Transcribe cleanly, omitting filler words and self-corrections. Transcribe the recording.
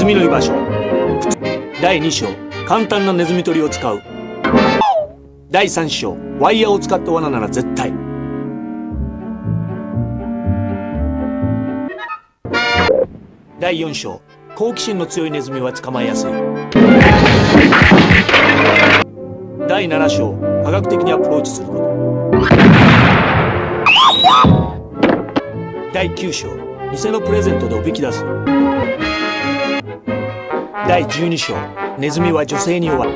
ズミの居場所。第2章、簡単なネズミ捕りを使う。第3章、ワイヤーを使った罠なら絶対。第4章、好奇心の強いネズミは捕まえやすい。第7章、科学的にアプローチすること。第9章、偽のプレゼントでおびき出す。第12章、ネズミは女性に弱い。